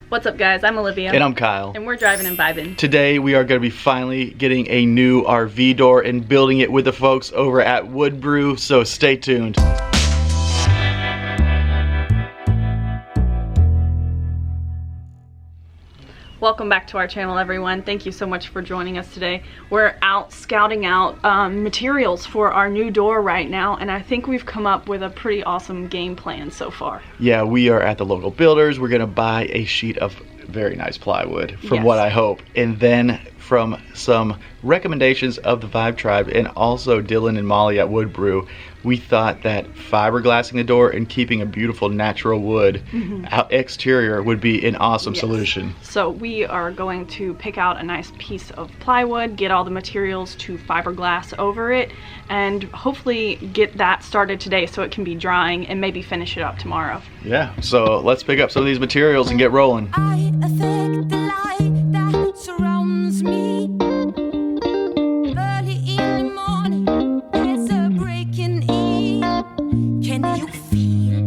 What's up guys, I'm Olivia. And I'm Kyle. And we're driving and vibing. Today we are going to be finally getting a new RV door and building it with the folks over at Woodbrew, so stay tuned. Welcome back to our channel, everyone. Thank you so much for joining us today. We're out scouting out materials for our new door right now, and I think we've come up with a pretty awesome game plan so far. Yeah, we are at the local builders. We're going to buy a sheet of very nice plywood, from what I hope, and then from some recommendations of the Vibe Tribe and also Dylan and Molly at Woodbrew, we thought that fiberglassing the door and keeping a beautiful natural wood exterior would be an awesome solution. So we are going to pick out a nice piece of plywood, get all the materials to fiberglass over it, and hopefully get that started today so it can be drying and maybe finish it up tomorrow. Yeah, so let's pick up some of these materials and get rolling. I affect the light that surrounds me. Early in the morning, there's a breaking in. Can you feel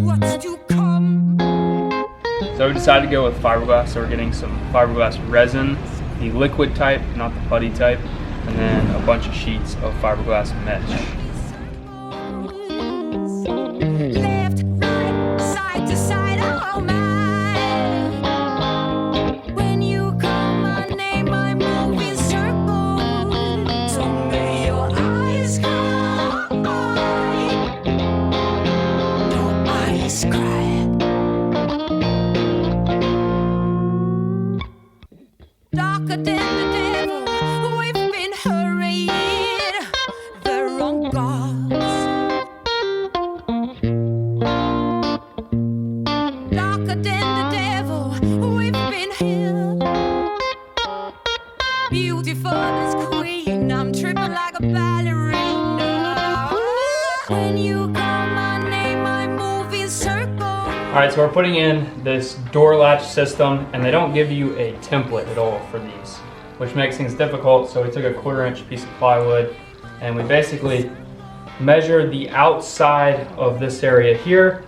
what's to come? So we decided to go with fiberglass, so we're getting some fiberglass resin, the liquid type, not the putty type, and then a bunch of sheets of fiberglass mesh. Left, right, side to side, oh my. When you call my name, I move in circles. So may your eyes cry, your eyes cry. Darker than the devil, we've been hurrying the wrong gods. Darker than the devil, we've been here. Beautiful as queen, I'm tripping like a ballerina. When you call my name, I move in circles. Alright, so we're putting in this door latch system, and they don't give you a template at all for these, which makes things difficult. So we took a 1/4 inch piece of plywood, and we basically measured the outside of this area here,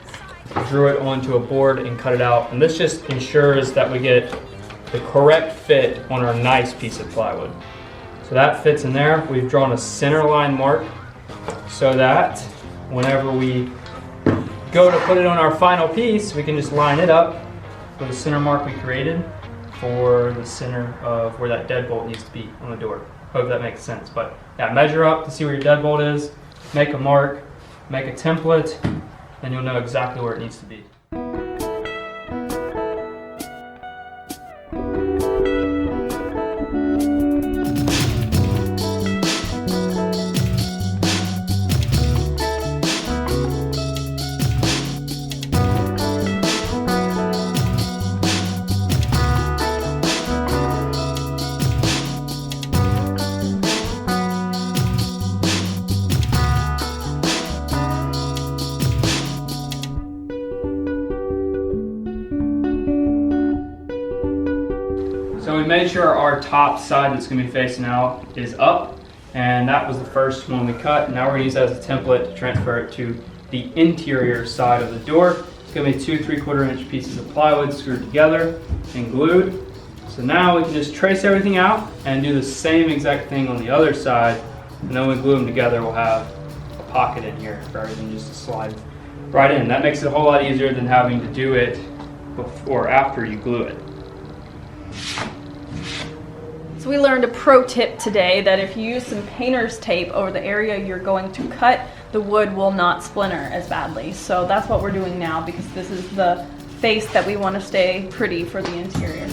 drew it onto a board and cut it out, and this just ensures that we get the correct fit on our nice piece of plywood. So that fits in there. We've drawn a center line mark so that whenever we go to put it on our final piece, we can just line it up with the center mark we created for the center of where that deadbolt needs to be on the door. Hope that makes sense. But yeah, measure up to see where your deadbolt is, make a mark, make a template, and you'll know exactly where it needs to be. So we made sure our top side that's going to be facing out is up, and that was the first one we cut. Now we're going to use that as a template to transfer it to the interior side of the door. It's going to be 2 3/4 inch pieces of plywood screwed together and glued. So now we can just trace everything out and do the same exact thing on the other side, and then when we glue them together we'll have a pocket in here for everything just to slide right in. That makes it a whole lot easier than having to do it before or after you glue it. So we learned a pro tip today that if you use some painter's tape over the area you're going to cut, the wood will not splinter as badly. So that's what we're doing now, because this is the face that we want to stay pretty for the interior.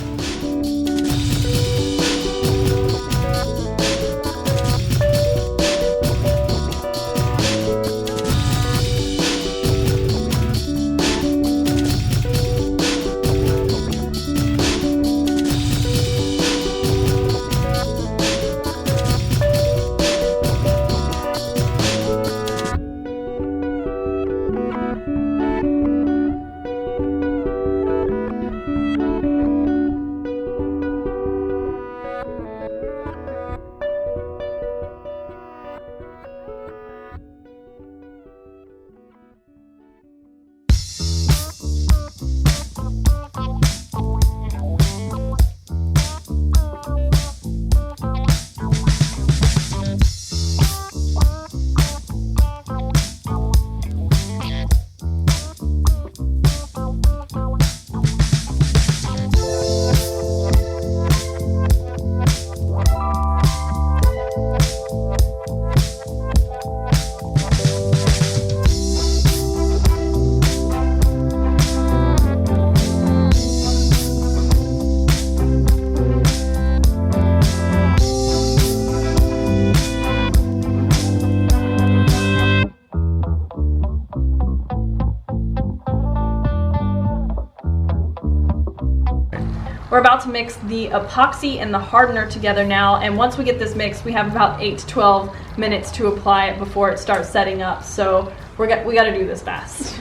We're about to mix the epoxy and the hardener together now, and once we get this mixed, we have about 8 to 12 minutes to apply it before it starts setting up. So we got to do this fast.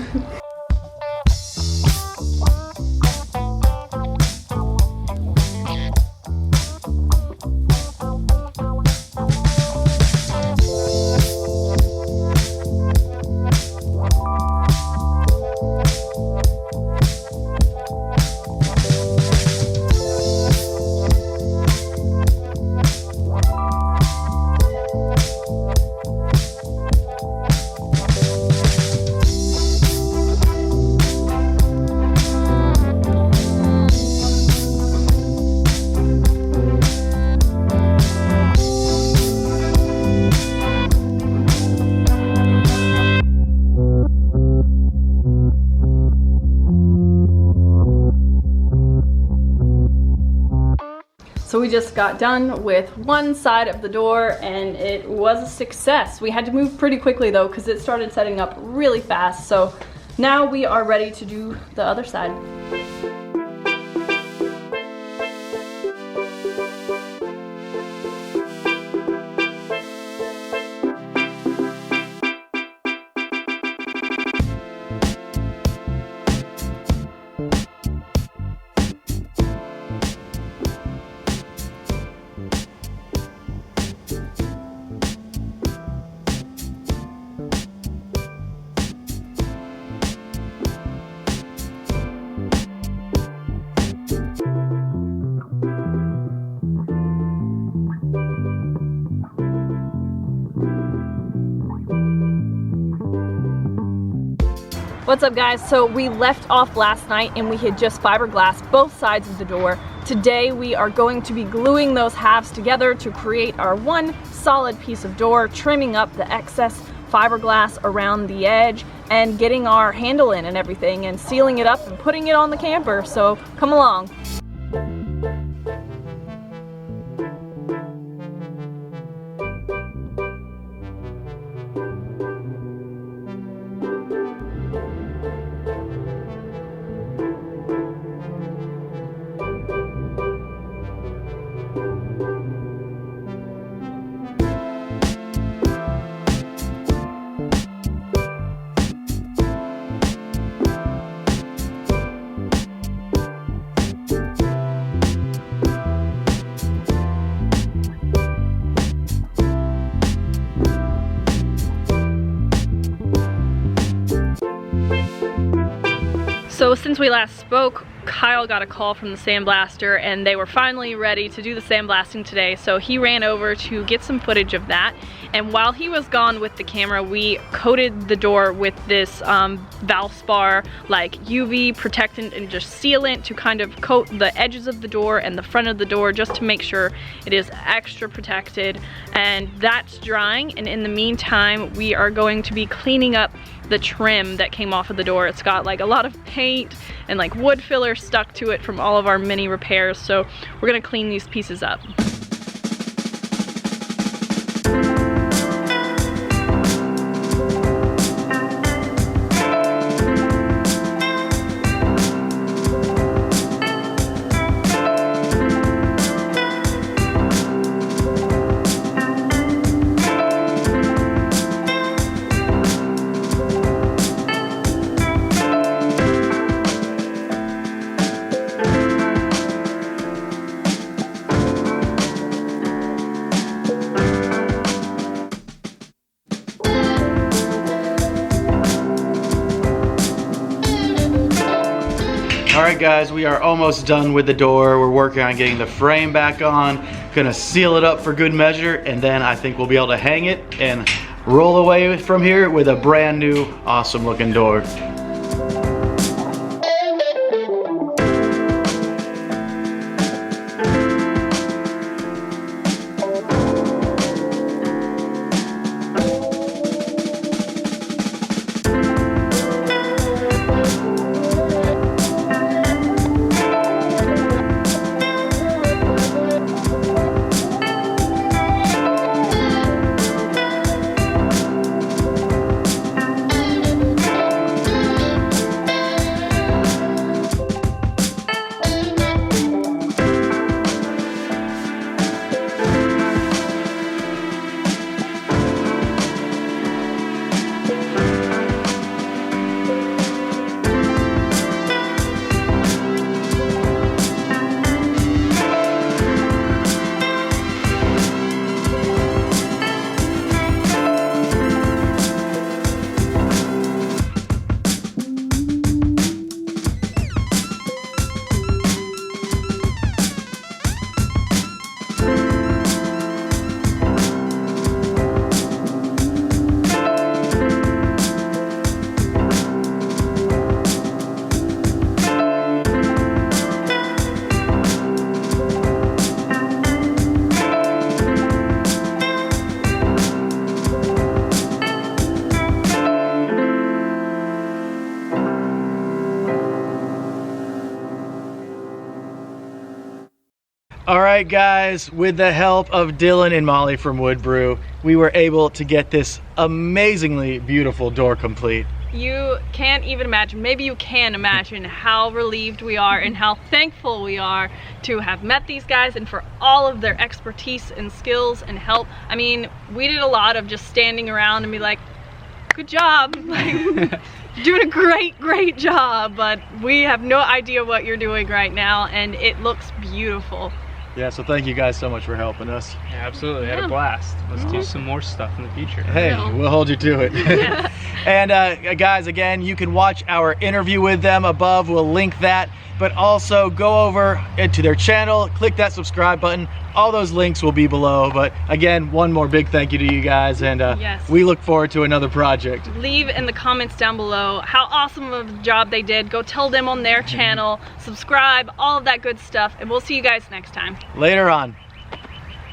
So we just got done with one side of the door and it was a success. We had to move pretty quickly though because it started setting up really fast. So now we are ready to do the other side. What's up guys? So we left off last night and we had just fiberglassed both sides of the door. Today we are going to be gluing those halves together to create our one solid piece of door, trimming up the excess fiberglass around the edge and getting our handle in and everything and sealing it up and putting it on the camper. So come along. So since we last spoke, Kyle got a call from the sandblaster and they were finally ready to do the sandblasting today. So he ran over to get some footage of that. And while he was gone with the camera, we coated the door with this Valspar like UV protectant and just sealant to kind of coat the edges of the door and the front of the door just to make sure it is extra protected. And that's drying, and in the meantime we are going to be cleaning up the trim that came off of the door. It's got like a lot of paint and like wood filler stuck to it from all of our mini repairs, so we're gonna clean these pieces up. Alright guys, we are almost done with the door. We're working on getting the frame back on. Gonna seal it up for good measure, and then I think we'll be able to hang it and roll away from here with a brand new, awesome looking door. All right, guys, with the help of Dylan and Molly from Woodbrew, we were able to get this amazingly beautiful door complete. You can't even imagine, maybe you can imagine how relieved we are and how thankful we are to have met these guys and for all of their expertise and skills and help. I mean, we did a lot of just standing around and be like, good job, like, doing a great job, but we have no idea what you're doing right now, and it looks beautiful. Yeah, so thank you guys so much for helping us. Yeah, absolutely. Had a blast. Let's do some more stuff in the future. Hey, we'll hold you to it. And guys, again, you can watch our interview with them above. We'll link that. But also go over into their channel, click that subscribe button. All those links will be below. But again, one more big thank you to you guys, and Yes. we look forward to another project. Leave in the comments down below how awesome of a job they did. Go tell them on their channel, subscribe, all of that good stuff, and we'll see you guys next time. Later on.